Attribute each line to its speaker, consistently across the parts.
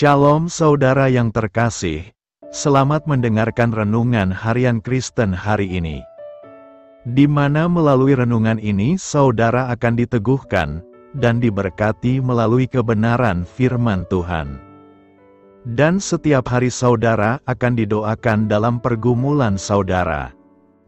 Speaker 1: Shalom saudara yang terkasih, selamat mendengarkan renungan harian Kristen hari ini. Di mana melalui renungan ini saudara akan diteguhkan dan diberkati melalui kebenaran firman Tuhan. Dan setiap hari saudara akan didoakan dalam pergumulan saudara.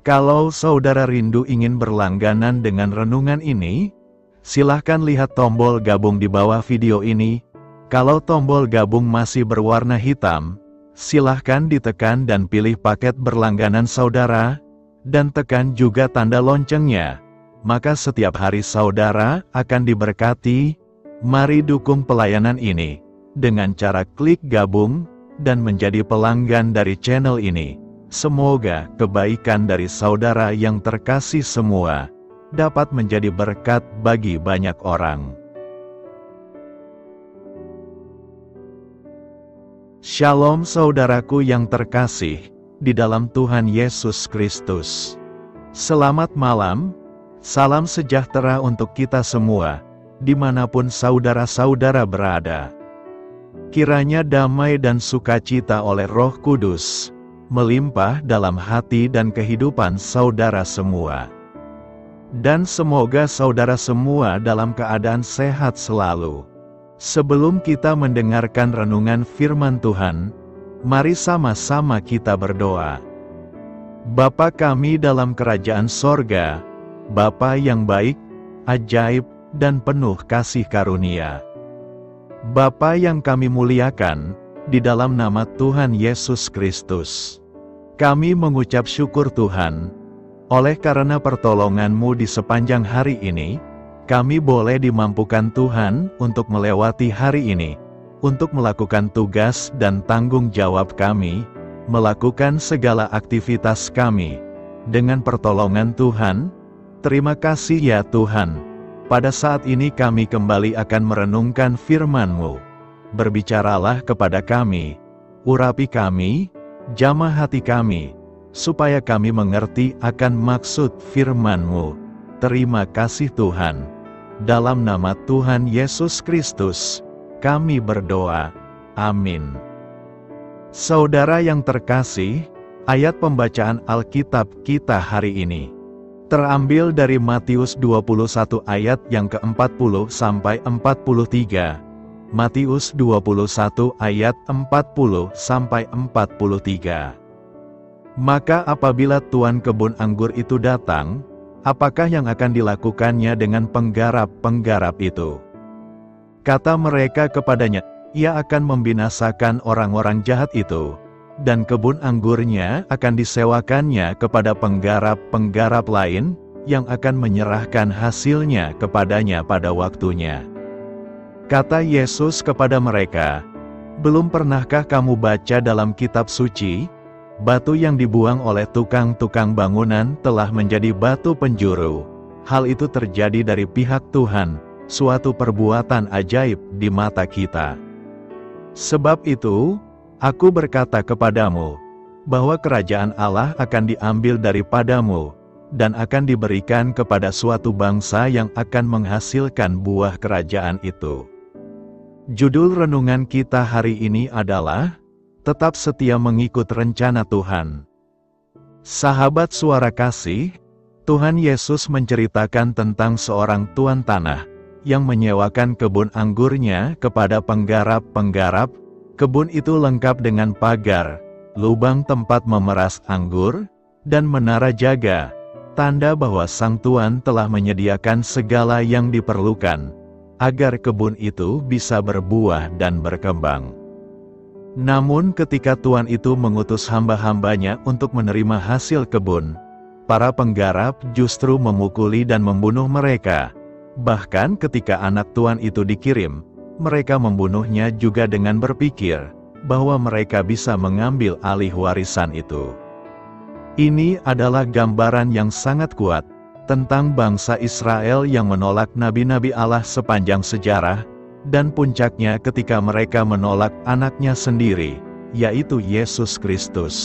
Speaker 1: Kalau saudara rindu ingin berlangganan dengan renungan ini, silahkan lihat tombol gabung di bawah video ini. Kalau tombol gabung masih berwarna hitam, silahkan ditekan dan pilih paket berlangganan saudara, dan tekan juga tanda loncengnya. Maka setiap hari saudara akan diberkati. Mari dukung pelayanan ini dengan cara klik gabung dan menjadi pelanggan dari channel ini. Semoga kebaikan dari saudara yang terkasih semua dapat menjadi berkat bagi banyak orang. Shalom saudaraku yang terkasih di dalam Tuhan Yesus Kristus. Selamat malam, salam sejahtera untuk kita semua, dimanapun saudara-saudara berada. Kiranya damai dan sukacita oleh Roh Kudus melimpah dalam hati dan kehidupan saudara semua. Dan semoga saudara semua dalam keadaan sehat selalu. Sebelum kita mendengarkan renungan firman Tuhan, mari sama-sama kita berdoa. Bapa kami dalam kerajaan sorga, Bapa yang baik, ajaib, dan penuh kasih karunia. Bapa yang kami muliakan, di dalam nama Tuhan Yesus Kristus. Kami mengucap syukur Tuhan, oleh karena pertolongan-Mu di sepanjang hari ini, kami boleh dimampukan Tuhan untuk melewati hari ini, untuk melakukan tugas dan tanggung jawab kami, melakukan segala aktivitas kami. Dengan pertolongan Tuhan, terima kasih ya Tuhan. Pada saat ini kami kembali akan merenungkan firman-Mu. Berbicaralah kepada kami, urapi kami, jamah hati kami, supaya kami mengerti akan maksud firman-Mu. Terima kasih Tuhan. Dalam nama Tuhan Yesus Kristus, kami berdoa. Amin. Saudara yang terkasih, ayat pembacaan Alkitab kita hari ini terambil dari Matius 21 ayat yang ke-40 sampai 43. Matius 21 ayat 40 sampai 43. Maka apabila tuan kebun anggur itu datang, apakah yang akan dilakukannya dengan penggarap-penggarap itu? Kata mereka kepadanya, ia akan membinasakan orang-orang jahat itu, dan kebun anggurnya akan disewakannya kepada penggarap-penggarap lain, yang akan menyerahkan hasilnya kepadanya pada waktunya. Kata Yesus kepada mereka, belum pernahkah kamu baca dalam kitab suci? Batu yang dibuang oleh tukang-tukang bangunan telah menjadi batu penjuru. Hal itu terjadi dari pihak Tuhan, suatu perbuatan ajaib di mata kita. Sebab itu, aku berkata kepadamu, bahwa kerajaan Allah akan diambil daripadamu, dan akan diberikan kepada suatu bangsa yang akan menghasilkan buah kerajaan itu. Judul renungan kita hari ini adalah tetap setia mengikut rencana Tuhan. Sahabat suara kasih, Tuhan Yesus menceritakan tentang seorang tuan tanah yang menyewakan kebun anggurnya kepada penggarap-penggarap. Kebun itu lengkap dengan pagar, lubang tempat memeras anggur, dan menara jaga, tanda bahwa sang tuan telah menyediakan segala yang diperlukan agar kebun itu bisa berbuah dan berkembang. Namun ketika tuan itu mengutus hamba-hambanya untuk menerima hasil kebun, para penggarap justru memukuli dan membunuh mereka. Bahkan ketika anak tuan itu dikirim, mereka membunuhnya juga dengan berpikir bahwa mereka bisa mengambil alih warisan itu. Ini adalah gambaran yang sangat kuat tentang bangsa Israel yang menolak nabi-nabi Allah sepanjang sejarah, dan puncaknya ketika mereka menolak anaknya sendiri, yaitu Yesus Kristus.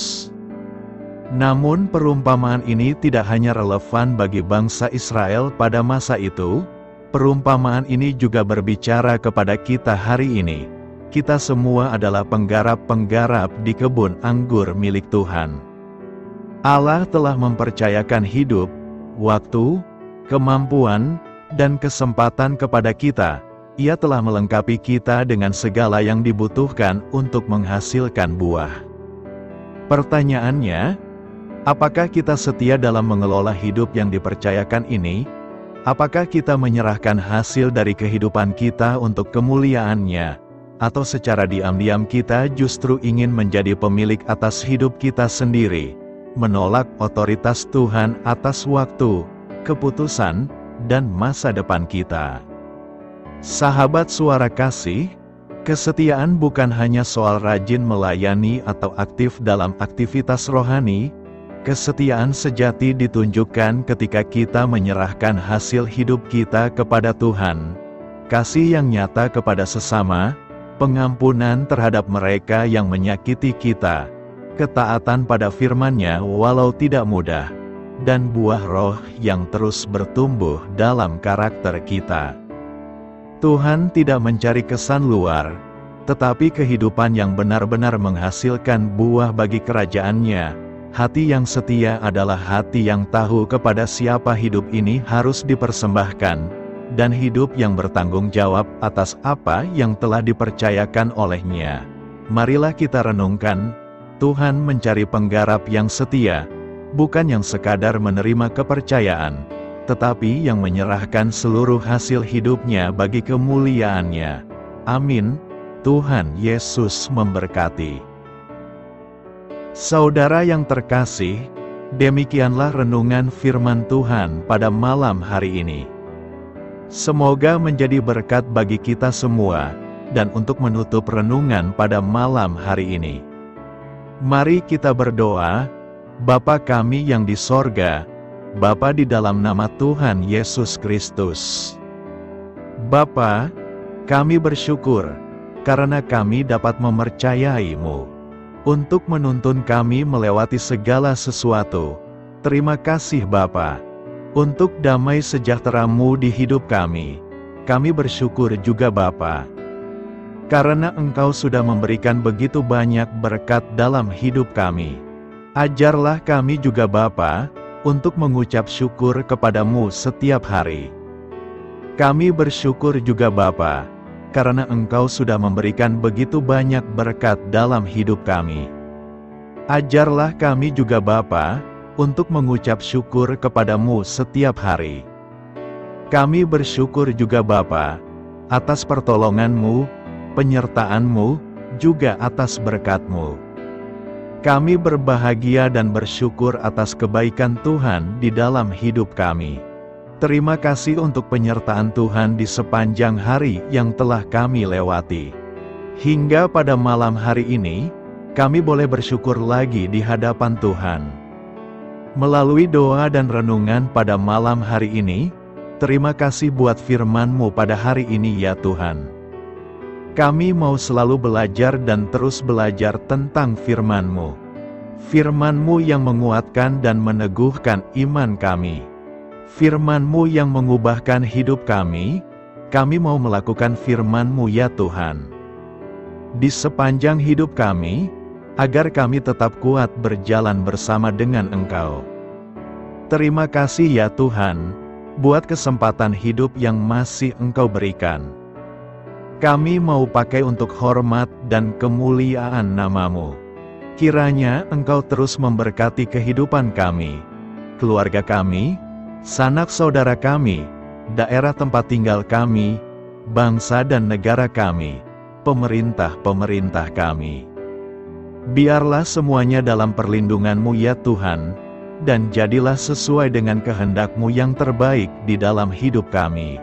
Speaker 1: Namun perumpamaan ini tidak hanya relevan bagi bangsa Israel pada masa itu, perumpamaan ini juga berbicara kepada kita hari ini, kita semua adalah penggarap-penggarap di kebun anggur milik Tuhan. Allah telah mempercayakan hidup, waktu, kemampuan, dan kesempatan kepada kita. Ia telah melengkapi kita dengan segala yang dibutuhkan untuk menghasilkan buah. Pertanyaannya, apakah kita setia dalam mengelola hidup yang dipercayakan ini? Apakah kita menyerahkan hasil dari kehidupan kita untuk kemuliaan-Nya? Atau secara diam-diam kita justru ingin menjadi pemilik atas hidup kita sendiri, menolak otoritas Tuhan atas waktu, keputusan, dan masa depan kita? Sahabat Suara Kasih, kesetiaan bukan hanya soal rajin melayani atau aktif dalam aktivitas rohani. Kesetiaan sejati ditunjukkan ketika kita menyerahkan hasil hidup kita kepada Tuhan. Kasih yang nyata kepada sesama, pengampunan terhadap mereka yang menyakiti kita, ketaatan pada firman-Nya walau tidak mudah, dan buah roh yang terus bertumbuh dalam karakter kita. Tuhan tidak mencari kesan luar, tetapi kehidupan yang benar-benar menghasilkan buah bagi kerajaan-Nya. Hati yang setia adalah hati yang tahu kepada siapa hidup ini harus dipersembahkan, dan hidup yang bertanggung jawab atas apa yang telah dipercayakan oleh-Nya. Marilah kita renungkan, Tuhan mencari penggarap yang setia, bukan yang sekadar menerima kepercayaan, tetapi yang menyerahkan seluruh hasil hidupnya bagi kemuliaan-Nya. Amin. Tuhan Yesus memberkati. Saudara yang terkasih, demikianlah renungan firman Tuhan pada malam hari ini. Semoga menjadi berkat bagi kita semua, dan untuk menutup renungan pada malam hari ini, mari kita berdoa. Bapa kami yang di sorga, Bapa di dalam nama Tuhan Yesus Kristus. Bapa, kami bersyukur, karena kami dapat mempercayai-Mu untuk menuntun kami melewati segala sesuatu. Terima kasih Bapa, untuk damai sejahtera-Mu di hidup kami. Kami bersyukur juga Bapa, karena Engkau sudah memberikan begitu banyak berkat dalam hidup kami. Ajarlah kami juga Bapa, untuk mengucap syukur kepada-Mu setiap hari. Kami bersyukur juga Bapa, karena Engkau sudah memberikan begitu banyak berkat dalam hidup kami. Ajarlah kami juga Bapa, untuk mengucap syukur kepada-Mu setiap hari. Kami bersyukur juga Bapa, atas pertolongan-Mu, penyertaan-Mu, juga atas berkat-Mu. Kami berbahagia dan bersyukur atas kebaikan Tuhan di dalam hidup kami. Terima kasih untuk penyertaan Tuhan di sepanjang hari yang telah kami lewati. Hingga pada malam hari ini, kami boleh bersyukur lagi di hadapan Tuhan. Melalui doa dan renungan pada malam hari ini, terima kasih buat firman-Mu pada hari ini ya Tuhan. Kami mau selalu belajar dan terus belajar tentang firman-Mu. Firman-Mu yang menguatkan dan meneguhkan iman kami. Firman-Mu yang mengubahkan hidup kami mau melakukan firman-Mu ya Tuhan. Di sepanjang hidup kami, agar kami tetap kuat berjalan bersama dengan Engkau. Terima kasih ya Tuhan, buat kesempatan hidup yang masih Engkau berikan. Kami mau pakai untuk hormat dan kemuliaan nama-Mu. Kiranya Engkau terus memberkati kehidupan kami, keluarga kami, sanak saudara kami, daerah tempat tinggal kami, bangsa dan negara kami, pemerintah-pemerintah kami. Biarlah semuanya dalam perlindungan-Mu ya Tuhan, dan jadilah sesuai dengan kehendak-Mu yang terbaik di dalam hidup kami.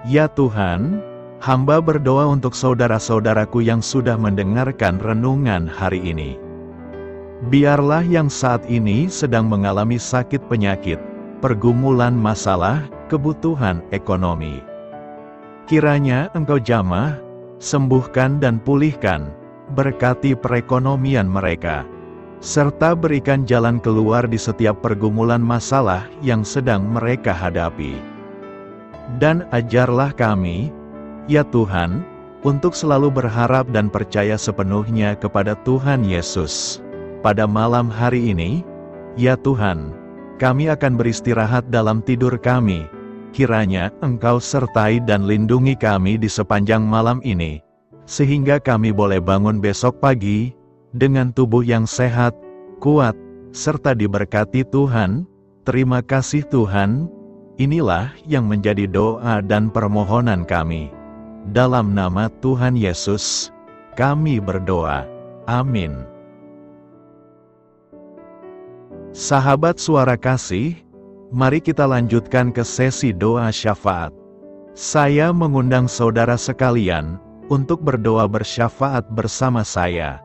Speaker 1: Ya Tuhan, hamba berdoa untuk saudara-saudaraku yang sudah mendengarkan renungan hari ini. Biarlah yang saat ini sedang mengalami sakit penyakit, pergumulan masalah, kebutuhan ekonomi. Kiranya Engkau jamah, sembuhkan dan pulihkan, berkati perekonomian mereka, serta berikan jalan keluar di setiap pergumulan masalah yang sedang mereka hadapi. Dan ajarlah kami, ya Tuhan, untuk selalu berharap dan percaya sepenuhnya kepada Tuhan Yesus. Pada malam hari ini, ya Tuhan, kami akan beristirahat dalam tidur kami. Kiranya Engkau sertai dan lindungi kami di sepanjang malam ini, sehingga kami boleh bangun besok pagi dengan tubuh yang sehat, kuat, serta diberkati Tuhan. Terima kasih Tuhan. Inilah yang menjadi doa dan permohonan kami. Dalam nama Tuhan Yesus, kami berdoa. Amin. Sahabat Suara Kasih, mari kita lanjutkan ke sesi doa syafaat. Saya mengundang saudara sekalian untuk berdoa bersyafaat bersama saya,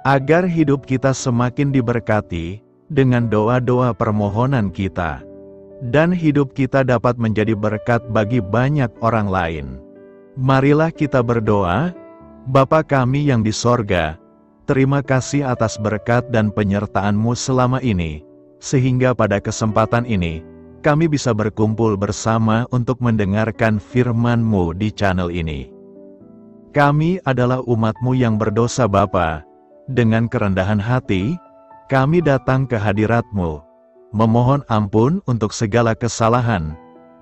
Speaker 1: agar hidup kita semakin diberkati dengan doa-doa permohonan kita, dan hidup kita dapat menjadi berkat bagi banyak orang lain. Marilah kita berdoa. Bapa kami yang di sorga, terima kasih atas berkat dan penyertaan-Mu selama ini, sehingga pada kesempatan ini, kami bisa berkumpul bersama untuk mendengarkan firman-Mu di channel ini. Kami adalah umat-Mu yang berdosa Bapa. Dengan kerendahan hati, kami datang ke hadirat-Mu, memohon ampun untuk segala kesalahan,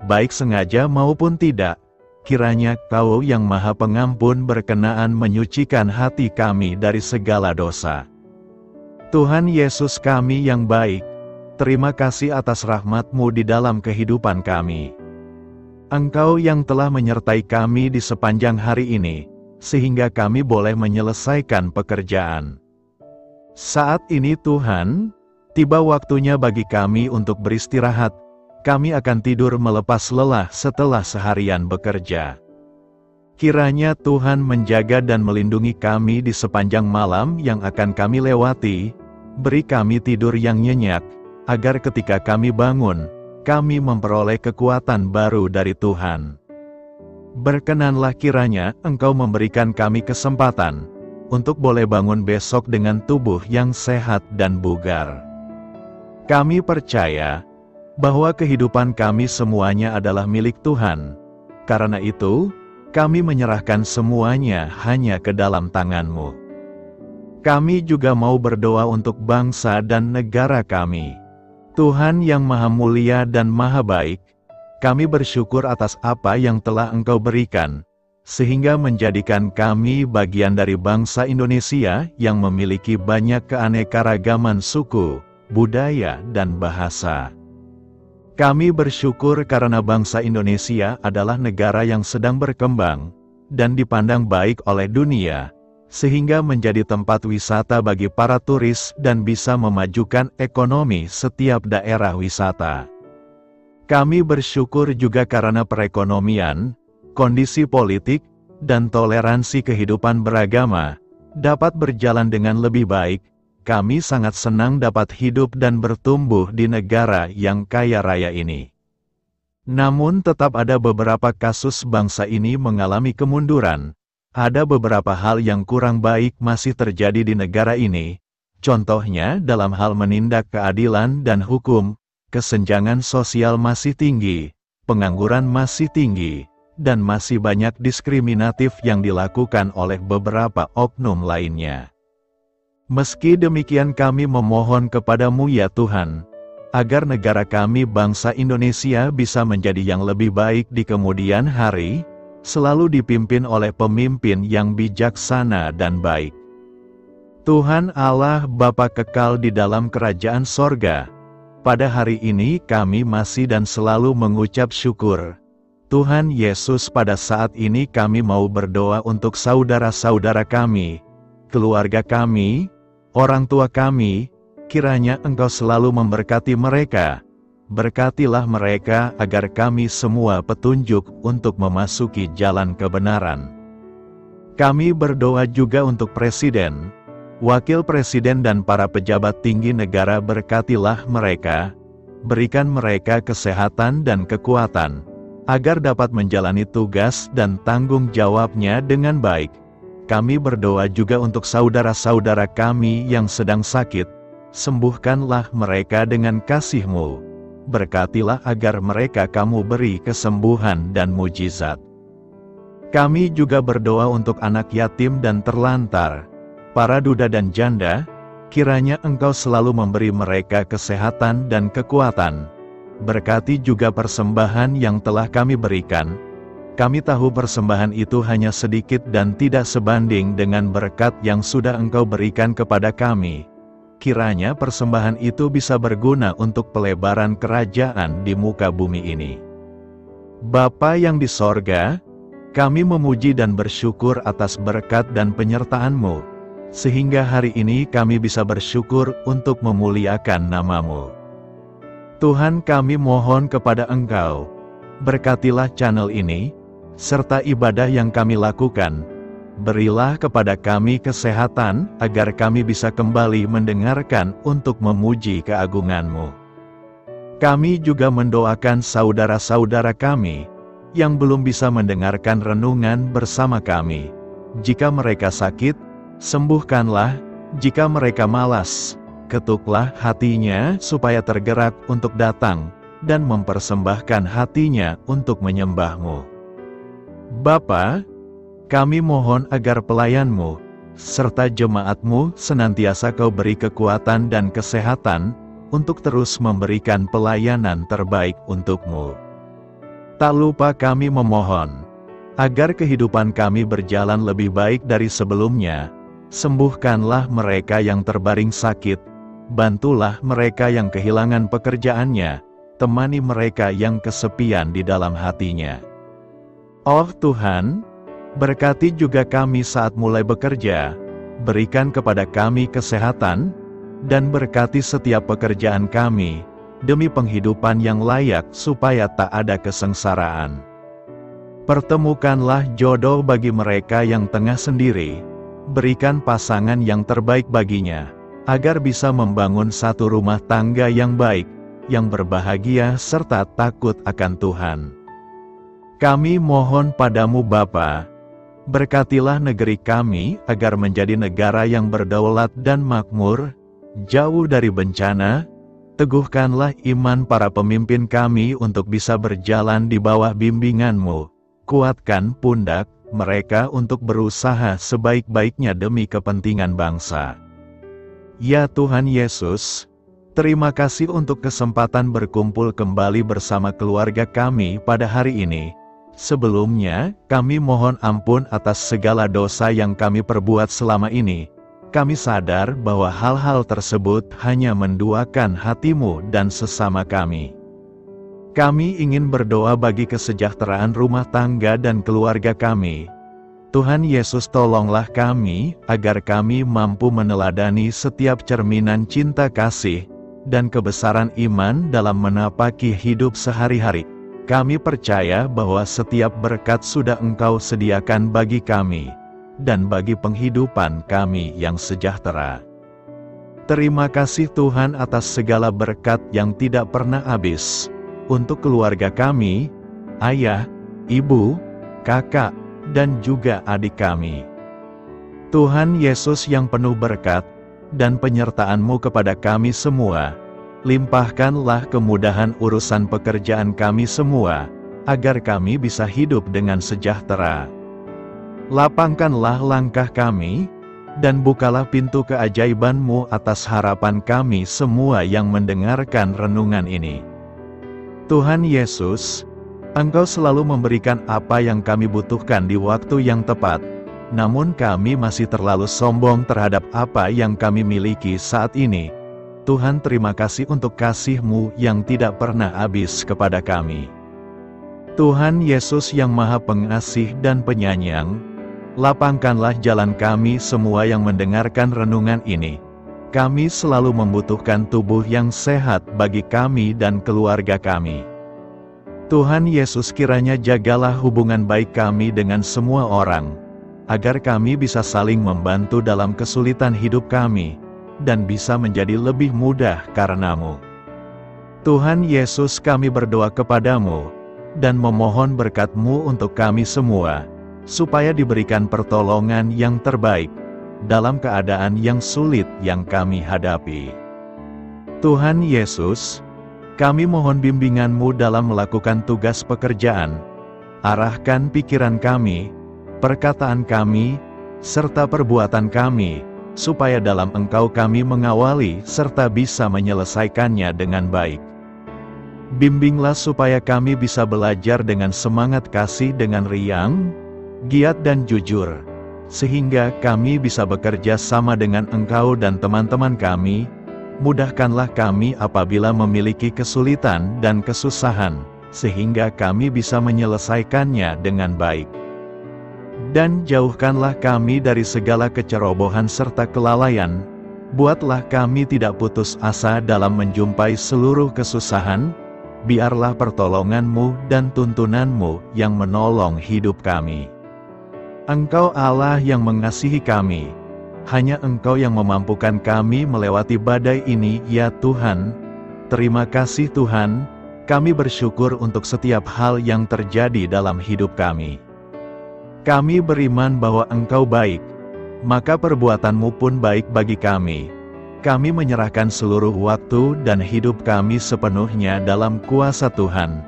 Speaker 1: baik sengaja maupun tidak. Kiranya Kau yang Maha Pengampun berkenaan menyucikan hati kami dari segala dosa. Tuhan Yesus kami yang baik, terima kasih atas rahmat-Mu di dalam kehidupan kami. Engkau yang telah menyertai kami di sepanjang hari ini, sehingga kami boleh menyelesaikan pekerjaan. Saat ini Tuhan, tiba waktunya bagi kami untuk beristirahat. Kami akan tidur melepas lelah setelah seharian bekerja. Kiranya Tuhan menjaga dan melindungi kami di sepanjang malam yang akan kami lewati. Beri kami tidur yang nyenyak, agar ketika kami bangun, kami memperoleh kekuatan baru dari Tuhan. Berkenanlah kiranya Engkau memberikan kami kesempatan untuk boleh bangun besok dengan tubuh yang sehat dan bugar. Kami percaya bahwa kehidupan kami semuanya adalah milik Tuhan. Karena itu, kami menyerahkan semuanya hanya ke dalam tangan-Mu. Kami juga mau berdoa untuk bangsa dan negara kami. Tuhan yang Maha Mulia dan Maha Baik, kami bersyukur atas apa yang telah Engkau berikan, sehingga menjadikan kami bagian dari bangsa Indonesia yang memiliki banyak keanekaragaman suku, budaya, dan bahasa. Kami bersyukur karena bangsa Indonesia adalah negara yang sedang berkembang dan dipandang baik oleh dunia, sehingga menjadi tempat wisata bagi para turis dan bisa memajukan ekonomi setiap daerah wisata. Kami bersyukur juga karena perekonomian, kondisi politik, dan toleransi kehidupan beragama dapat berjalan dengan lebih baik. Kami sangat senang dapat hidup dan bertumbuh di negara yang kaya raya ini. Namun tetap ada beberapa kasus bangsa ini mengalami kemunduran. Ada beberapa hal yang kurang baik masih terjadi di negara ini. Contohnya dalam hal menindak keadilan dan hukum, kesenjangan sosial masih tinggi, pengangguran masih tinggi, dan masih banyak diskriminatif yang dilakukan oleh beberapa oknum lainnya. Meski demikian kami memohon kepada-Mu ya Tuhan, agar negara kami bangsa Indonesia bisa menjadi yang lebih baik di kemudian hari, selalu dipimpin oleh pemimpin yang bijaksana dan baik. Tuhan Allah Bapa kekal di dalam kerajaan sorga, pada hari ini kami masih dan selalu mengucap syukur. Tuhan Yesus, pada saat ini kami mau berdoa untuk saudara-saudara kami, keluarga kami, orang tua kami. Kiranya Engkau selalu memberkati mereka. Berkatilah mereka agar kami semua petunjuk untuk memasuki jalan kebenaran. Kami berdoa juga untuk Presiden, Wakil Presiden dan para pejabat tinggi negara. Berkatilah mereka, berikan mereka kesehatan dan kekuatan, agar dapat menjalani tugas dan tanggung jawabnya dengan baik. Kami berdoa juga untuk saudara-saudara kami yang sedang sakit. Sembuhkanlah mereka dengan kasih-Mu. Berkatilah agar mereka Kamu beri kesembuhan dan mujizat. Kami juga berdoa untuk anak yatim dan terlantar, para duda dan janda, kiranya Engkau selalu memberi mereka kesehatan dan kekuatan. Berkati juga persembahan yang telah kami berikan. Kami tahu persembahan itu hanya sedikit dan tidak sebanding dengan berkat yang sudah Engkau berikan kepada kami. Kiranya persembahan itu bisa berguna untuk pelebaran kerajaan di muka bumi ini. Bapa yang di sorga, kami memuji dan bersyukur atas berkat dan penyertaan-Mu, sehingga hari ini kami bisa bersyukur untuk memuliakan nama-Mu. Tuhan, kami mohon kepada Engkau, berkatilah channel ini, serta ibadah yang kami lakukan. Berilah kepada kami kesehatan, agar kami bisa kembali mendengarkan untuk memuji keagungan-Mu. Kami juga mendoakan saudara-saudara kami, yang belum bisa mendengarkan renungan bersama kami. Jika mereka sakit, sembuhkanlah. Jika mereka malas, ketuklah hatinya supaya tergerak untuk datang, dan mempersembahkan hatinya untuk menyembah-Mu. Bapa, kami mohon agar pelayan-Mu, serta jemaat-Mu senantiasa Kau beri kekuatan dan kesehatan, untuk terus memberikan pelayanan terbaik untuk-Mu. Tak lupa kami memohon, agar kehidupan kami berjalan lebih baik dari sebelumnya. Sembuhkanlah mereka yang terbaring sakit, bantulah mereka yang kehilangan pekerjaannya, temani mereka yang kesepian di dalam hatinya. Oh Tuhan, berkati juga kami saat mulai bekerja, berikan kepada kami kesehatan, dan berkati setiap pekerjaan kami, demi penghidupan yang layak supaya tak ada kesengsaraan. Pertemukanlah jodoh bagi mereka yang tengah sendiri, berikan pasangan yang terbaik baginya, agar bisa membangun satu rumah tangga yang baik, yang berbahagia serta takut akan Tuhan. Kami mohon padamu Bapa, berkatilah negeri kami agar menjadi negara yang berdaulat dan makmur, jauh dari bencana. Teguhkanlah iman para pemimpin kami untuk bisa berjalan di bawah bimbingan-Mu. Kuatkan pundak mereka untuk berusaha sebaik-baiknya demi kepentingan bangsa. Ya Tuhan Yesus, terima kasih untuk kesempatan berkumpul kembali bersama keluarga kami pada hari ini. Sebelumnya, kami mohon ampun atas segala dosa yang kami perbuat selama ini. Kami sadar bahwa hal-hal tersebut hanya menduakan hati-Mu dan sesama kami. Kami ingin berdoa bagi kesejahteraan rumah tangga dan keluarga kami. Tuhan Yesus, tolonglah kami, agar kami mampu meneladani setiap cerminan cinta kasih, dan kebesaran iman dalam menapaki hidup sehari-hari. Kami percaya bahwa setiap berkat sudah Engkau sediakan bagi kami, dan bagi penghidupan kami yang sejahtera. Terima kasih Tuhan atas segala berkat yang tidak pernah habis, untuk keluarga kami, ayah, ibu, kakak, dan juga adik kami. Tuhan Yesus yang penuh berkat, dan penyertaan-Mu kepada kami semua, limpahkanlah kemudahan urusan pekerjaan kami semua, agar kami bisa hidup dengan sejahtera. Lapangkanlah langkah kami, dan bukalah pintu keajaiban-Mu atas harapan kami semua yang mendengarkan renungan ini. Tuhan Yesus, Engkau selalu memberikan apa yang kami butuhkan di waktu yang tepat, namun kami masih terlalu sombong terhadap apa yang kami miliki saat ini. Tuhan, terima kasih untuk kasih-Mu yang tidak pernah habis kepada kami. Tuhan Yesus yang Maha Pengasih dan Penyayang, lapangkanlah jalan kami semua yang mendengarkan renungan ini. Kami selalu membutuhkan tubuh yang sehat bagi kami dan keluarga kami. Tuhan Yesus, kiranya jagalah hubungan baik kami dengan semua orang, agar kami bisa saling membantu dalam kesulitan hidup kami, dan bisa menjadi lebih mudah karena-Mu. Tuhan Yesus, kami berdoa kepadamu, dan memohon berkat-Mu untuk kami semua, supaya diberikan pertolongan yang terbaik, dalam keadaan yang sulit yang kami hadapi. Tuhan Yesus, kami mohon bimbingan-Mu dalam melakukan tugas pekerjaan. Arahkan pikiran kami, perkataan kami, serta perbuatan kami, supaya dalam Engkau kami mengawali serta bisa menyelesaikannya dengan baik. Bimbinglah supaya kami bisa belajar dengan semangat kasih dengan riang, giat dan jujur, sehingga kami bisa bekerja sama dengan Engkau dan teman-teman kami. Mudahkanlah kami apabila memiliki kesulitan dan kesusahan, sehingga kami bisa menyelesaikannya dengan baik. Dan jauhkanlah kami dari segala kecerobohan serta kelalaian. Buatlah kami tidak putus asa dalam menjumpai seluruh kesusahan. Biarlah pertolongan-Mu dan tuntunan-Mu yang menolong hidup kami. Engkau Allah yang mengasihi kami. Hanya Engkau yang memampukan kami melewati badai ini, ya Tuhan. Terima kasih Tuhan, kami bersyukur untuk setiap hal yang terjadi dalam hidup kami. Kami beriman bahwa Engkau baik, maka perbuatan-Mu pun baik bagi kami. Kami menyerahkan seluruh waktu dan hidup kami sepenuhnya dalam kuasa Tuhan.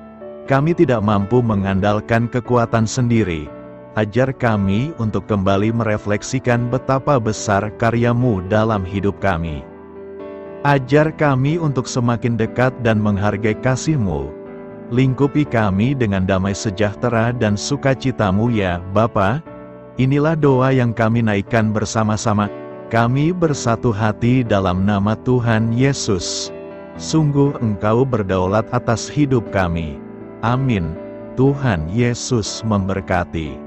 Speaker 1: Kami tidak mampu mengandalkan kekuatan sendiri. Ajar kami untuk kembali merefleksikan betapa besar karya-Mu dalam hidup kami. Ajar kami untuk semakin dekat dan menghargai kasih-Mu. Lingkupi kami dengan damai sejahtera dan sukacita-Mu ya Bapa. Inilah doa yang kami naikkan bersama-sama. Kami bersatu hati dalam nama Tuhan Yesus. Sungguh Engkau berdaulat atas hidup kami. Amin. Tuhan Yesus memberkati.